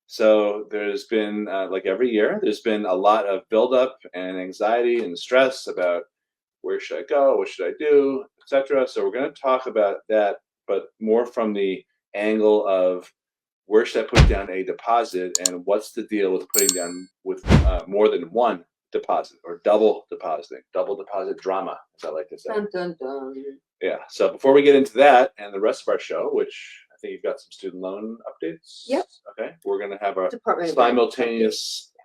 So there's been, like every year, there's been a lot of buildup and anxiety and stress about where should I go, what should I do, etc. So we're going to talk about that, but more from the angle of where should I put down a deposit and what's the deal with putting down with more than one deposit or double deposit drama, as I like to say. Dun, dun, dun. Yeah. So before we get into that and the rest of our show, which I think you've got some student loan updates. Yep. Okay. We're going to have a Department of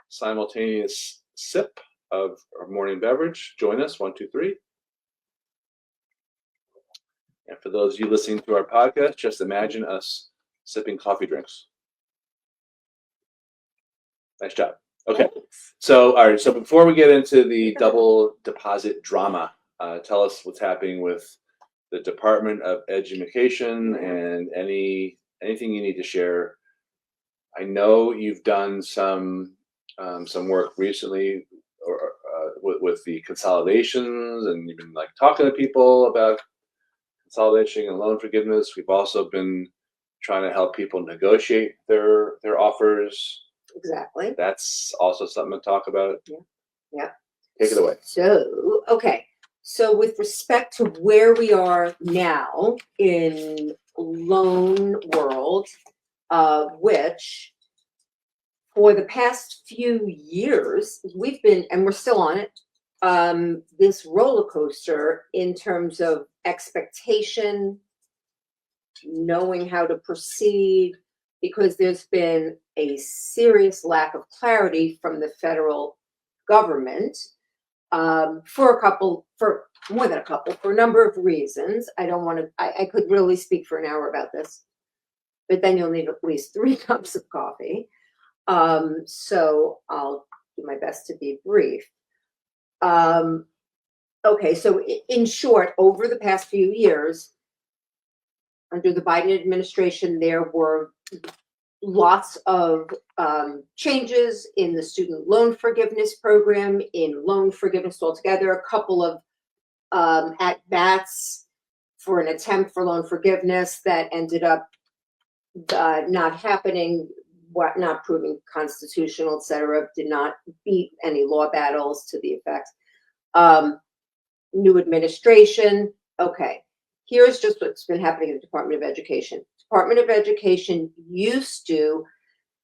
simultaneous sip of our morning beverage. Join us, 1, 2, 3. And for those of you listening to our podcast, just imagine us sipping coffee drinks. Nice job. Okay. So, all right. So before we get into the double deposit drama, tell us what's happening with the Department of Education and anything you need to share. I know you've done some work recently or with the consolidations, and you've been like talking to people about consolidation and loan forgiveness. We've also been trying to help people negotiate their offers. Exactly. That's also something to talk about. Yeah. Take it away. So, okay. So with respect to where we are now in loan world, which for the past few years, we've been, and we're still on it, this roller coaster in terms of expectation, knowing how to proceed, because there's been a serious lack of clarity from the federal government for more than a couple, for a number of reasons. I could really speak for an hour about this, but then you'll need at least 3 cups of coffee. So I'll do my best to be brief. Okay, so in short, over the past few years, under the Biden administration, there were lots of changes in the student loan forgiveness program, in loan forgiveness altogether, a couple of at-bats for an attempt for loan forgiveness that ended up not happening, not proving constitutional, et cetera, did not beat any law battles to the effect. New administration. Okay, here's just what's been happening in the Department of Education. Department of Education used to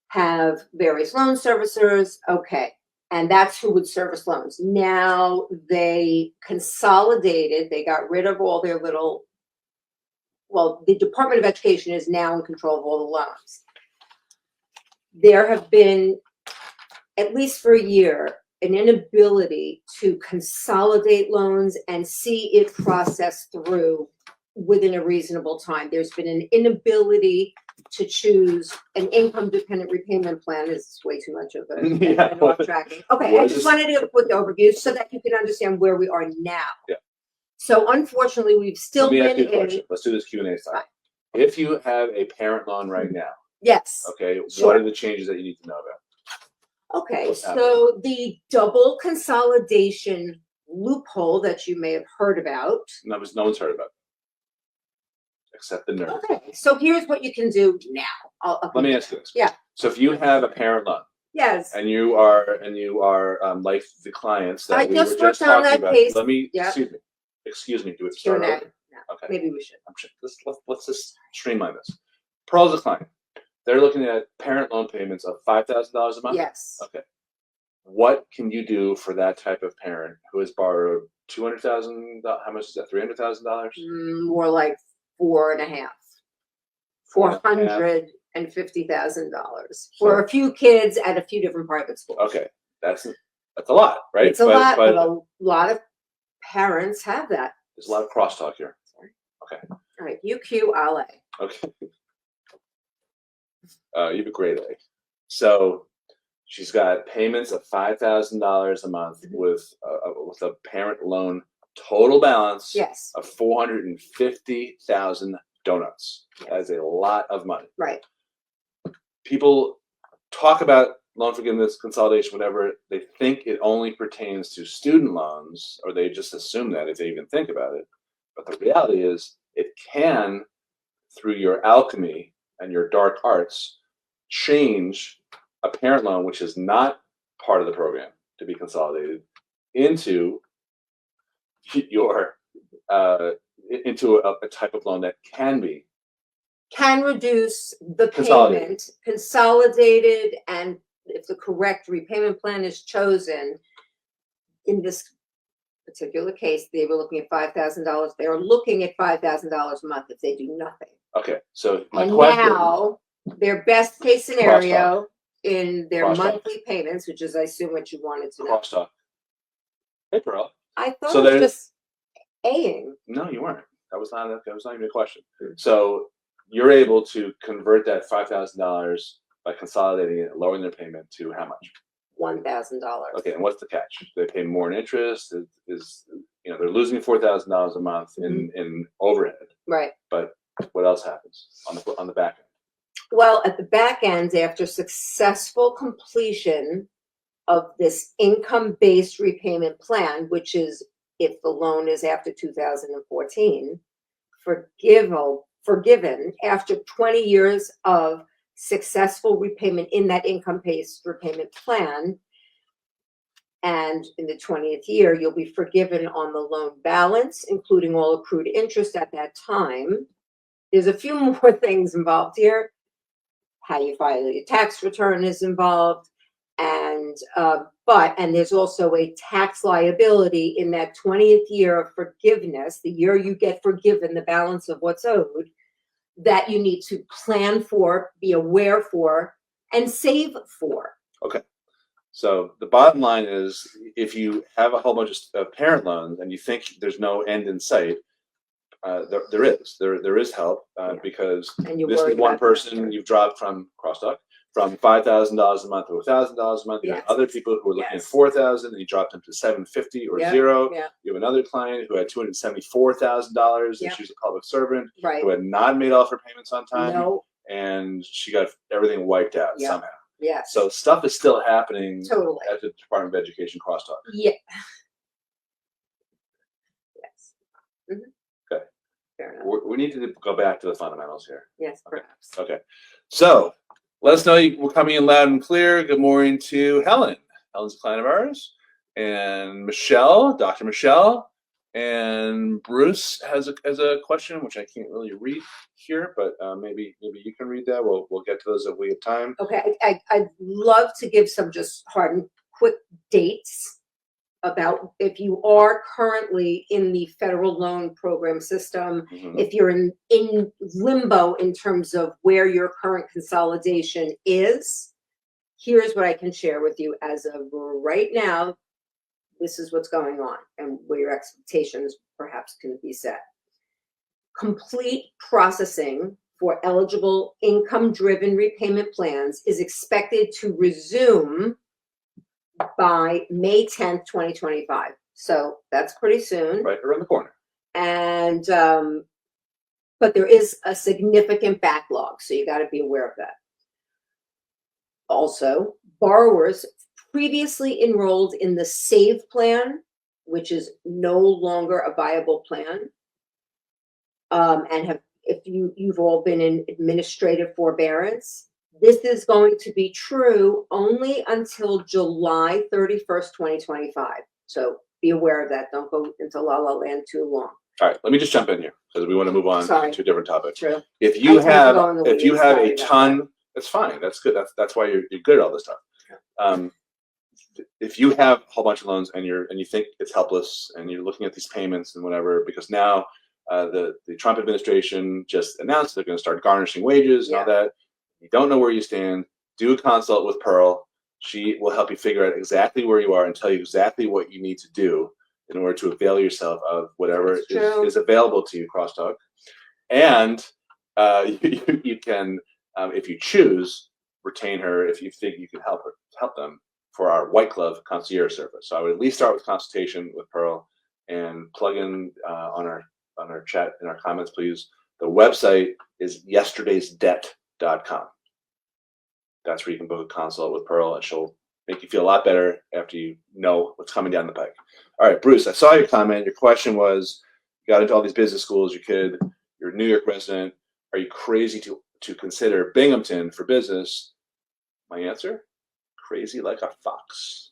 have various loan servicers. Okay, and that's who would service loans. Now they consolidated, they got rid of all their little, well, the Department of Education is now in control of all the loans. There have been, at least for a year, an inability to consolidate loans and see it processed through within a reasonable time. There's been an inability to choose an income-dependent repayment plan. Is way too much of an off-tracking. Okay, I just wanted to put the overview so that you can understand where we are now. Yeah. So unfortunately, we've still been Let me ask you a question. Let's do this Q&A style. If you have a parent loan right now, yes. Okay, sure. What are the changes that you need to know about? Okay, so the double consolidation loophole that you may have heard about. No one's heard about, except the nerds. Okay, so here's what you can do now. Let me ask you this. Yeah. So if you have a parent loan. Yes. And you are like the clients that we were just talking about. Case. Let me, excuse me, do it start over? No, okay. Maybe we should. Let's just streamline this. Pearl's a client. They're looking at parent loan payments of $5,000 a month? Yes. Okay. What can you do for that type of parent who has borrowed $200,000? How much is that? $300,000? More like $4.5. $450,000 for a few kids at a few different private schools. Okay, that's a lot, right? It's a lot, but a lot of parents have that. There's a lot of crosstalk here. Sorry. Okay. All right, you Q, I'll A. Okay. You have a great A. So she's got payments of $5,000 a month with a parent loan total balance of 450,000 donuts. Yes. That is a lot of money. Right. People talk about loan forgiveness, consolidation, whatever. They think it only pertains to student loans, or they just assume that if they even think about it. But the reality is it can, through your alchemy and your dark arts, change a parent loan, which is not part of the program, to be consolidated into your into a type of loan that can reduce the Consolidated. payment, consolidated, and if the correct repayment plan is chosen, in this particular case, they were looking at $5,000. They are looking at $5,000 a month if they do nothing. Okay, so my And question. now, their best case scenario in their Crosstalk. monthly payments, which is, I assume, what you wanted to know. Crosstalk. Hey, Pearl. I thought So it was there's- just A-ing. No, you weren't. That was not even a question. So you're able to convert that $5,000 by consolidating it, lowering their payment to how much? $1,000. Okay, and what's the catch? They pay more in interest. Is they're losing $4,000 a month in overhead. Right. But what else happens on the back end? Well, at the back end, after successful completion of this income-based repayment plan, which is if the loan is after 2014, forgiven after 20 years of successful repayment in that income-based repayment plan, and in the 20th year, you'll be forgiven on the loan balance, including all accrued interest at that time. There's a few more things involved here. How you file your tax return is involved, and there's also a tax liability in that 20th year of forgiveness, the year you get forgiven the balance of what's owed, that you need to plan for, be aware for, and save for. Okay. So the bottom line is, if you have a whole bunch of parent loans and you think there's no end in sight, there is help because And you're this is worried one about person you've dropped from crosstalk from $5,000 a month to $1,000 a month. You have Yes. other people who are looking Yes. at $4,000, and you dropped them to $750 or Yeah, zero. yeah. You have another client who had $274,000, and Yeah. she's a public servant Right. who had not made all of her payments on time, No. and she got everything wiped out Yeah. somehow. Yes. So stuff is still happening Totally. at the Department of Education crosstalk. Yeah. Yes. Okay. Fair enough. We need to go back to the fundamentals here. Yes, Okay. perhaps. Okay. So let us know we're coming in loud and clear. Good morning to Helen. Helen's a client of ours. And Michelle, Dr. Michelle. And Bruce has a question, which I can't really read here, but maybe you can read that. We'll get to those if we have time. Okay, I'd love to give some just hard and quick dates about if you are currently in the federal loan program system, Mhm. if you're in limbo in terms of where your current consolidation is. Here's what I can share with you as of right now. This is what's going on and where your expectations perhaps can be set. Complete processing for eligible income-driven repayment plans is expected to resume by May 10th, 2025. So that's pretty soon. Right around the corner. And, but there is a significant backlog, so you got to be aware of that. Also, borrowers previously enrolled in the SAVE plan, which is no longer a viable plan, and if you've all been in administrative forbearance, this is going to be true only until July 31st, 2025. So be aware of that. Don't go into La La Land too long. All right, let me just jump in here because we want to move on Sorry. to a different topic. True. If you I tend to have go in the if you weeds, have sorry a about ton, that's fine. That's good. That's why you're good at all this stuff. If you have a whole bunch of loans and you think it's helpless and you're looking at these payments and whatever, because now the Trump administration just announced they're going to start garnishing wages and all that. You don't know where you stand. Do a consult with Pearl. She will help you figure out exactly where you are and tell you exactly what you need to do in order to avail yourself of whatever is available to you, crosstalk. And you can, if you choose, retain her if you think you can help them for our white glove concierge service. So I would at least start with consultation with Pearl and plug in on our chat in our comments, please. The website is yesterdaysdebt.com. That's where you can book a consult with Pearl, and she'll make you feel a lot better after you know what's coming down the pike. All right, Bruce, I saw your comment. Your question was, you got into all these business schools, your kid, you're a New York resident. Are you crazy to consider Binghamton for business? My answer, crazy like a fox.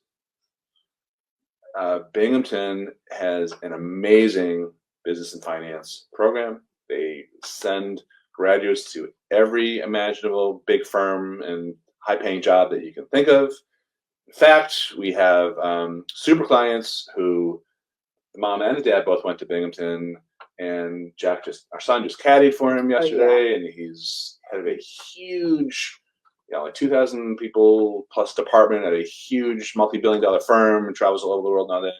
Binghamton has an amazing business and finance program. They send graduates to every imaginable big firm and high-paying job that you can think of. In fact, we have super clients who the mom and the dad both went to Binghamton, and our son just caddied for him yesterday, and he's head of a huge, like 2,000 people plus department at a huge multi-billion-dollar firm, and travels all over the world and all that.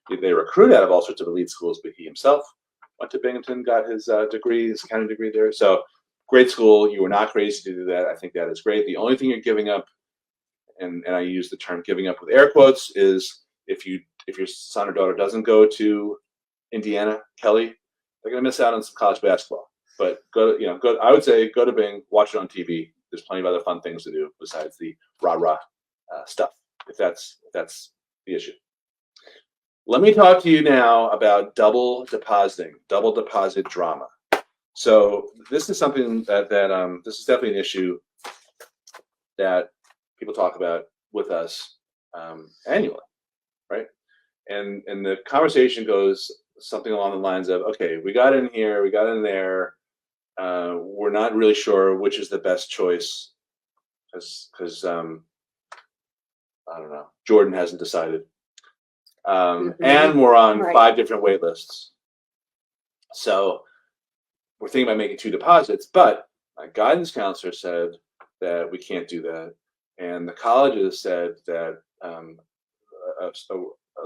And they recruit out of all sorts of elite schools, but he himself went to Binghamton, got his degree, his accounting degree there. So great school. You were not crazy to do that. I think that is great. The only thing you're giving up, and I use the term giving up with air quotes, is if your son or daughter doesn't go to Indiana, Kelly, they're going to miss out on some college basketball. But I would say go to Bing, watch it on TV. There's plenty of other fun things to do besides the rah-rah stuff, if that's the issue. Let me talk to you now about double depositing, double deposit drama. So this is something that this is definitely an issue that people talk about with us annually, right? And the conversation goes something along the lines of, okay, we got in here, we got in there, we're not really sure which is the best choice because I don't know, Jordan hasn't decided. And we're on 5 different wait lists. So we're thinking about making 2 deposits, but my guidance counselor said that we can't do that. And the colleges said that a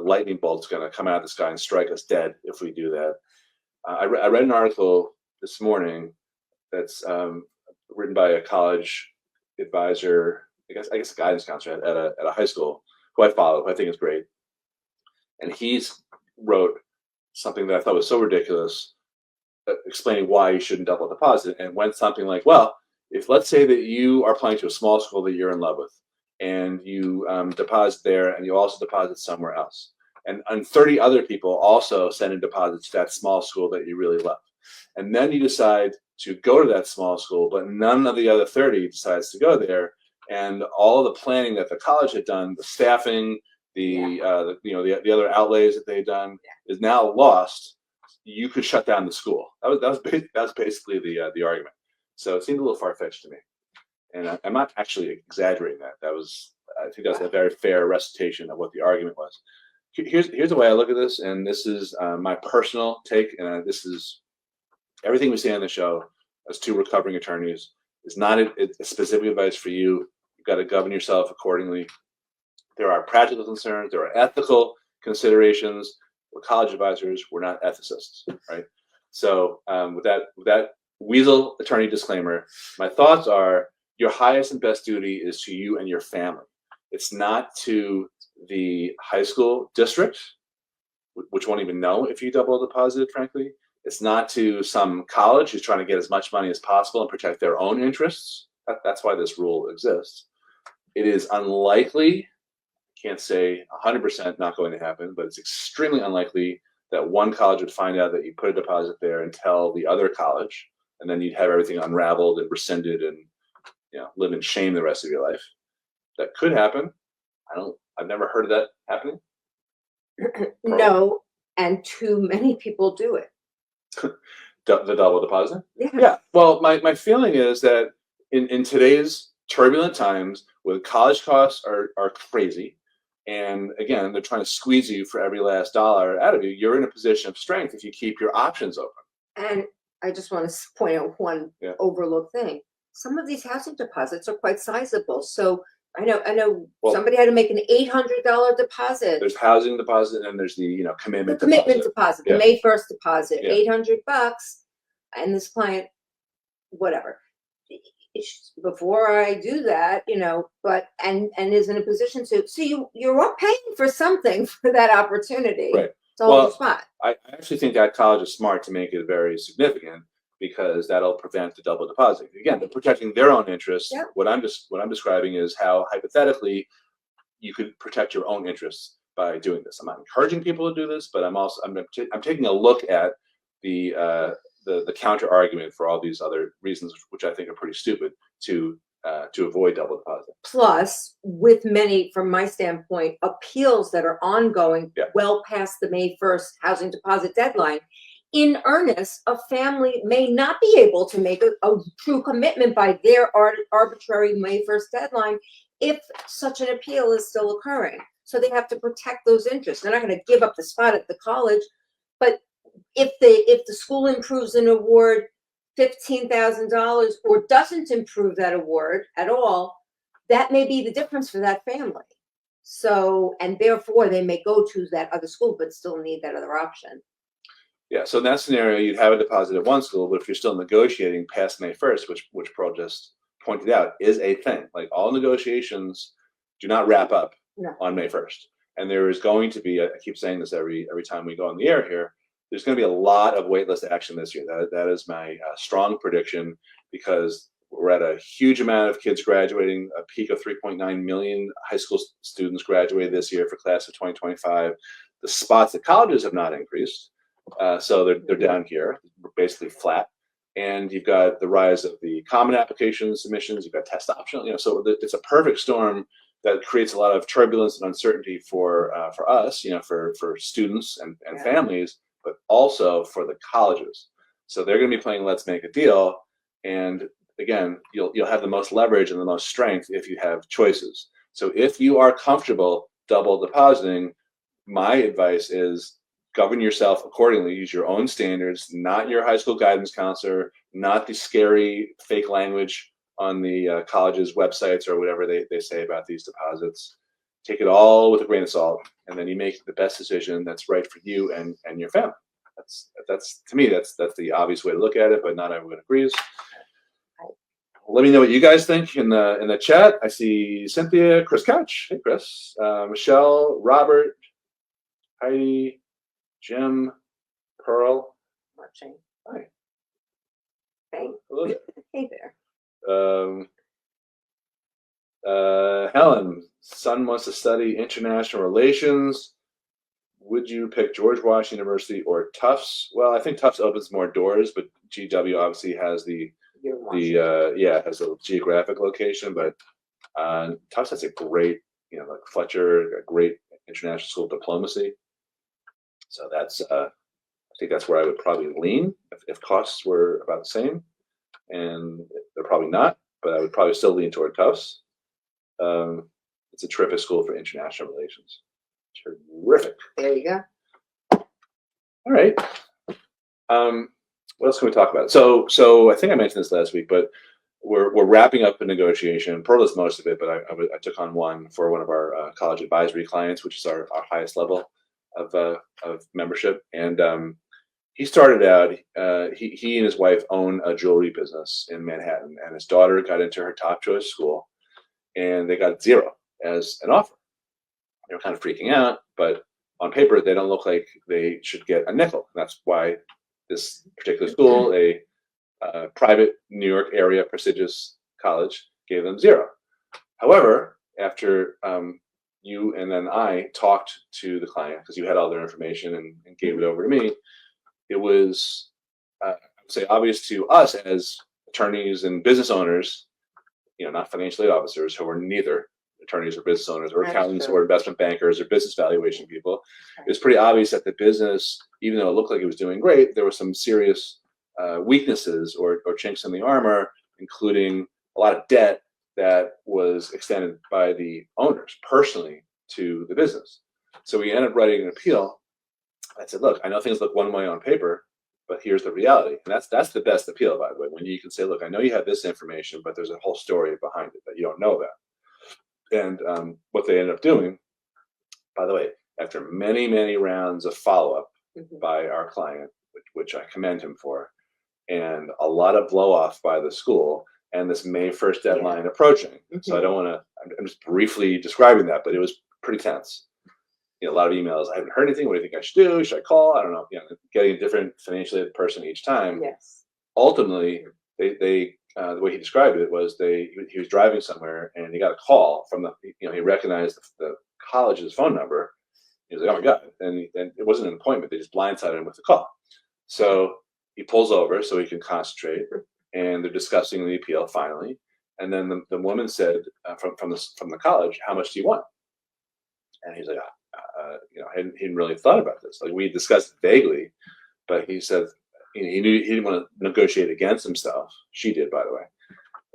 lightning bolt's going to come out of the sky and strike us dead if we do that. I read an article this morning that's written by a college advisor, I guess a guidance counselor at a high school who I follow, who I think is great. And he's wrote something that I thought was so ridiculous, explaining why you shouldn't double deposit, and went something like, well, if let's say that you are applying to a small school that you're in love with, and you deposit there, and you also deposit somewhere else, and 30 other people also send in deposits to that small school that you really love, and then you decide to go to that small school, but none of the other 30 decides to go there, and all the planning that the college had done, the staffing, the other outlays that they've done is now lost. You could shut down the school. That was basically the argument. So it seemed a little far-fetched to me, and I'm not actually exaggerating that. I think that's a very fair recitation of what the argument was. Here's the way I look at this, and this is my personal take, and this is everything we say on the show as 2 recovering attorneys. It's not a specific advice for you. You've got to govern yourself accordingly. There are practical concerns. There are ethical considerations. We're college advisors. We're not ethicists, right? So with that weasel attorney disclaimer, my thoughts are your highest and best duty is to you and your family. It's not to the high school district, which won't even know if you double deposited, frankly. It's not to some college who's trying to get as much money as possible and protect their own interests. That's why this rule exists. It is unlikely, can't say 100% not going to happen, but it's extremely unlikely that one college would find out that you put a deposit there and tell the other college, and then you'd have everything unraveled and rescinded and live in shame the rest of your life. That could happen. I've never heard of that happening. No, and too many people do it. The double deposit? Yeah. Well, my feeling is that in today's turbulent times, when college costs are crazy, and again, they're trying to squeeze you for every last dollar out of you, you're in a position of strength if you keep your options open. And I just want to point out one overlooked thing. Some of these housing deposits are quite sizable. So I know somebody had to make an $800 deposit. There's housing deposit, and there's the commitment deposit, the May 1st deposit, $800, and this client, whatever. Before I do that, but and is in a position to, so you're all paying for something for that opportunity. Right. To hold the spot. I actually think that college is smart to make it very significant, because that'll prevent the double deposit. Again, they're protecting their own interests. Yep. What I'm describing is how hypothetically you could protect your own interests by doing this. I'm not encouraging people to do this, but I'm taking a look at the counter argument for all these other reasons, which I think are pretty stupid, to to avoid double deposit. Plus, with many, from my standpoint, appeals that are ongoing Yeah. well past the May 1st housing deposit deadline, in earnest, a family may not be able to make a true commitment by their arbitrary May 1st deadline if such an appeal is still occurring. So they have to protect those interests. They're not going to give up the spot at the college, but if the school improves an award $15,000 or doesn't improve that award at all, that may be the difference for that family. So, and therefore they may go to that other school, but still need that other option. Yeah, so in that scenario, you'd have a deposit at one school, but if you're still negotiating past May 1st, which Pearl just pointed out is a thing, like all negotiations do not wrap up No. on May 1st. And there is going to be, I keep saying this every time we go on the air here, there's going to be a lot of waitlist action this year. That is my strong prediction, because we're at a huge amount of kids graduating, a peak of 3.9 million high school students graduated this year for class of 2025. The spots at colleges have not increased. So they're down here, basically flat. And you've got the rise of the common application submissions, you've got test optional, so it's a perfect storm that creates a lot of turbulence and uncertainty for us, for students and Yeah. families, but also for the colleges. So they're going to be playing Let's Make a Deal. And again, you'll have the most leverage and the most strength if you have choices. So if you are comfortable double depositing, my advice is govern yourself accordingly. Use your own standards, not your high school guidance counselor, not the scary fake language on the college's websites or whatever they say about these deposits. Take it all with a grain of salt, and then you make the best decision that's right for you and your family. That's to me, that's the obvious way to look at it, but not everyone agrees. Let me know what you guys think in the chat. I see Cynthia, Chris Couch. Hey, Chris. Michelle, Robert, Heidi, Jim, Pearl. Watching. Hi. Hey. Hello there. Hey there. Helen, son wants to study international relations. Would you pick George Washington University or Tufts? Well, I think Tufts opens more doors, but GW obviously has has a geographic location, but Tufts has a great, like Fletcher, a great international school of diplomacy. So that's I think that's where I would probably lean if costs were about the same, and they're probably not, but I would probably still lean toward Tufts. It's a terrific school for international relations. Terrific. There you go. All right. What else can we talk about? So I think I mentioned this last week, but we're wrapping up a negotiation. Pearl does most of it, but I took on one for one of our college advisory clients, which is our highest level of membership. And he started out. He and his wife own a jewelry business in Manhattan, and his daughter got into her top choice school, and they got 0 as an offer. They were kind of freaking out, but on paper they don't look like they should get a nickel. And that's why this particular school, a private New York area prestigious college, gave them 0. However, after you and then I talked to the client, because you had all their information and gave it over to me, it was I would say obvious to us as attorneys and business owners, not financial aid officers who are neither attorneys or business owners or accountants or investment bankers or business valuation people. It was pretty obvious that the business, even though it looked like it was doing great, there were some serious weaknesses or chinks in the armor, including a lot of debt that was extended by the owners personally to the business. So we ended up writing an appeal. I said, look, I know things look one way on paper, but here's the reality. And that's the best appeal, by the way, when you can say, look, I know you have this information, but there's a whole story behind it that you don't know about. And what they ended up doing, by the way, after many, many rounds of follow-up by our client, which I commend him for, and a lot of blow-off by the school, and this May 1st deadline approaching. So I don't want to, I'm just briefly describing that, but it was pretty tense. A lot of emails. I haven't heard anything. What do you think I should do? Should I call? I don't know. Getting a different financially aid person each time. Yes. Ultimately, they the way he described it was he was driving somewhere and he got a call from he recognized the college's phone number. He was like, oh my God. And it wasn't an appointment. They just blindsided him with the call. So he pulls over so he can concentrate, and they're discussing the appeal finally. And then the woman said from the college, how much do you want? And he's like, he hadn't really thought about this. Like we discussed it vaguely, but he said, he knew he didn't want to negotiate against himself. She did, by the way.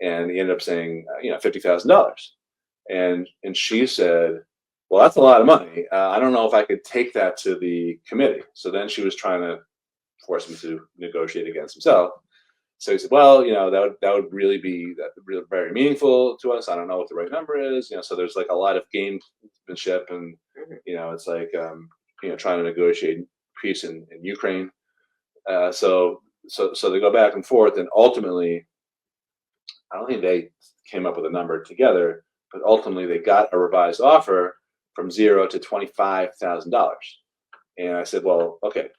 And he ended up saying, $50,000. And she said, well, that's a lot of money. I don't know if I could take that to the committee. So then she was trying to force him to negotiate against himself. So he said, well, that would really be very meaningful to us. I don't know what the right number is. So there's like a lot of gamesmanship, and it's like trying to negotiate peace in Ukraine. So they go back and forth, and ultimately, I don't think they came up with a number together, but ultimately they got a revised offer from $0 to $25,000. And I said, well, okay,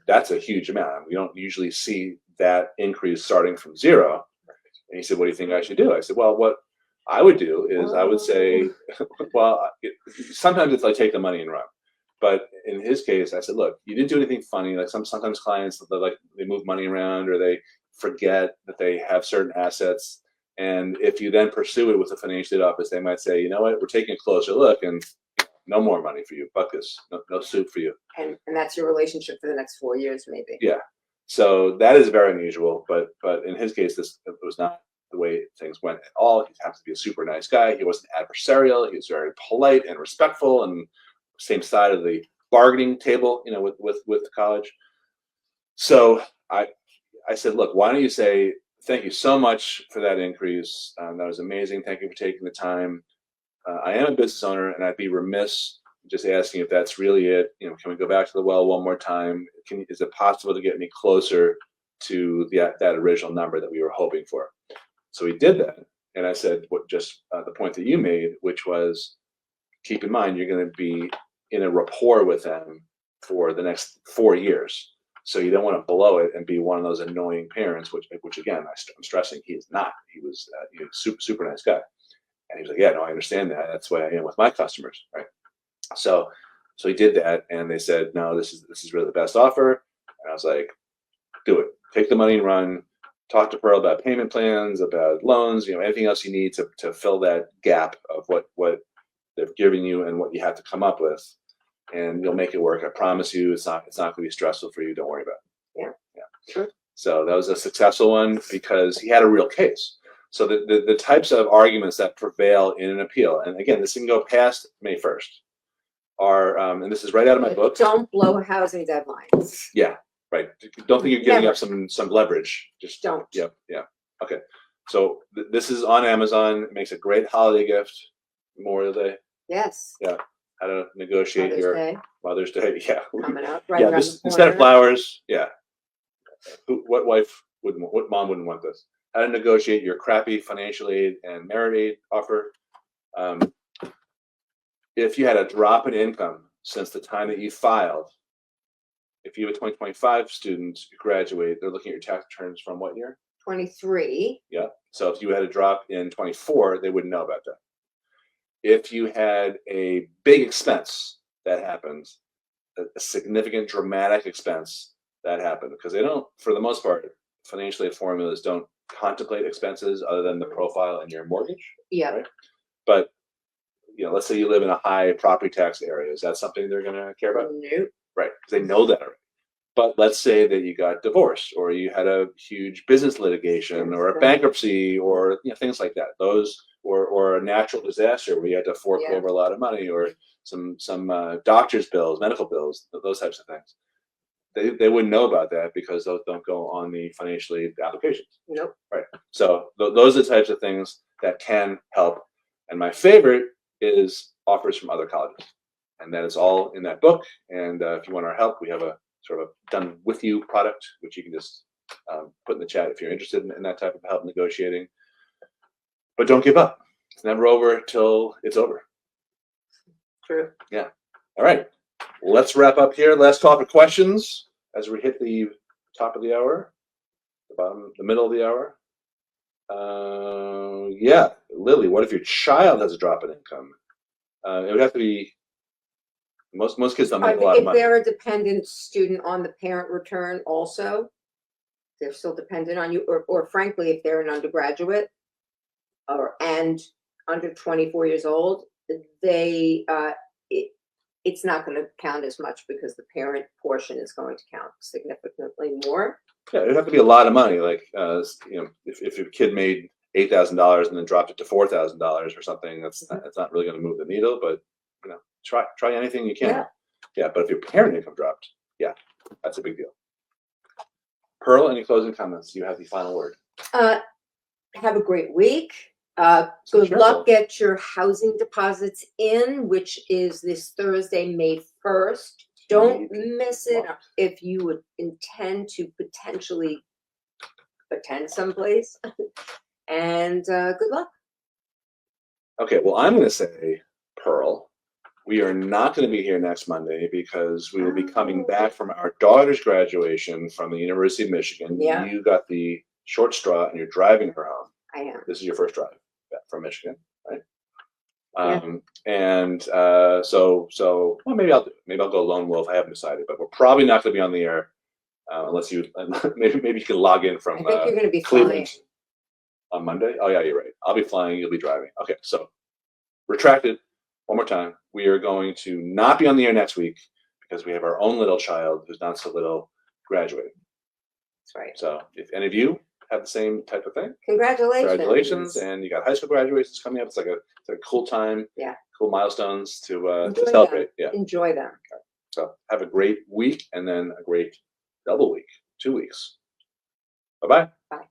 that's a huge amount. We don't usually see that increase starting from 0. And he said, what do you think I should do? I said, well, what I would do is I would say, well, sometimes it's like take the money and run. But in his case, I said, look, you didn't do anything funny. Like sometimes clients, they move money around, or they forget that they have certain assets. And if you then pursue it with the financial aid office, they might say, you know what, we're taking a closer look, and no more money for you. Fuck this. No soup for you. And that's your relationship for the next 4 years, maybe. Yeah. So that is very unusual. But in his case, it was not the way things went at all. He happens to be a super nice guy. He wasn't adversarial. He was very polite and respectful, and same side of the bargaining table, with the college. So I said, look, why don't you say, thank you so much for that increase. That was amazing. Thank you for taking the time. I am a business owner, and I'd be remiss just asking if that's really it. Can we go back to the well one more time? Is it possible to get me closer to that original number that we were hoping for? So he did that, and I said, the point that you made, which was, keep in mind you're going to be in a rapport with them for the next 4 years. So you don't want to blow it and be one of those annoying parents, which again, I'm stressing, he is not. He was super, super nice guy. And he was like, yeah, no, I understand that. That's the way I am with my customers, right? So he did that, and they said, no, this is really the best offer. And I was like, do it. Take the money and run. Talk to Pearl about payment plans, about loans, anything else you need to fill that gap of what they've given you and what you have to come up with. And you'll make it work. I promise you, it's not going to be stressful for you. Don't worry about it. Yeah. Sure. So that was a successful one because he had a real case. So the types of arguments that prevail in an appeal, and again, this can go past May 1st, are, and this is right out of my book. Don't blow housing deadlines. Yeah, right. Don't think you're giving up some leverage. Just don't. Yep. Yeah. Okay. So this is on Amazon. It makes a great holiday gift. Memorial Day. Yes. Yeah. How to negotiate Mother's Day. Yeah. Coming up. Right around the corner. Instead of flowers. Yeah. What mom wouldn't want this? How to negotiate your crappy financial aid and merit aid offer. If you had a drop in income since the time that you filed, if you have a 2025 student graduate, they're looking at your tax returns from what year? 23. Yeah. So if you had a drop in 24, they wouldn't know about that. If you had a big expense that happened, a significant, dramatic expense that happened, because they don't, for the most part, financial aid formulas don't contemplate expenses other than the profile and your mortgage. Yeah. Right? But let's say you live in a high property tax area. Is that something they're going to care about? Nope. Right. Because they know that already. But let's say that you got divorced, or you had a huge business litigation, or a bankruptcy, or things like that. Those, or a natural disaster where you had to fork over a lot of money, or some doctor's bills, medical bills, those types of things. They wouldn't know about that because those don't go on the financial aid applications. Nope. Right. So those are the types of things that can help. And my favorite is offers from other colleges, and that is all in that book. And if you want our help, we have a sort of a done with you product, which you can just put in the chat if you're interested in that type of help negotiating. But don't give up. It's never over till it's over. True. Yeah. All right. Let's wrap up here. Last call for questions as we hit the top of the hour, the middle of the hour. Yeah, Lily, what if your child has a drop in income? It would have to be, most kids don't make a lot of money. If they're a dependent student on the parent return also, they're still dependent on you, or frankly, if they're an undergraduate, and under 24 years old, it's not going to count as much because the parent portion is going to count significantly more. Yeah, it'd have to be a lot of money. Like, if your kid made $8,000 and then dropped it to $4,000 or something, that's not really going to move the needle. But try anything you can. Yeah. Yeah, but if your parent income dropped, yeah, that's a big deal. Pearl, any closing comments? You have the final word. Have a great week. Good luck. Get your housing deposits in, which is this Thursday, May 1st. Don't miss it if you would intend to potentially attend someplace. And good luck. Okay, well, I'm going to say, Pearl, we are not going to be here next Monday because we will be coming back from our daughter's graduation from the University of Michigan. Yeah. You got the short straw and you're driving her home. I am. This is your first drive from Michigan, right? Yeah. And so well, maybe I'll go lone wolf. I haven't decided, but we're probably not going to be on the air unless you maybe you can log in from I think you're going to be Cleveland flying on Monday. Oh yeah, you're right. I'll be flying. You'll be driving. Okay, so retracted. One more time. We are going to not be on the air next week because we have our own little child who's not so little graduating. That's right. So if any of you have the same type of thing, congratulations. And you got high school graduations coming up. It's like a cool time. Yeah. Cool milestones to Them. celebrate. Yeah. Enjoy them. Okay. So have a great week and then a great double week, 2 weeks. Bye-bye. Bye.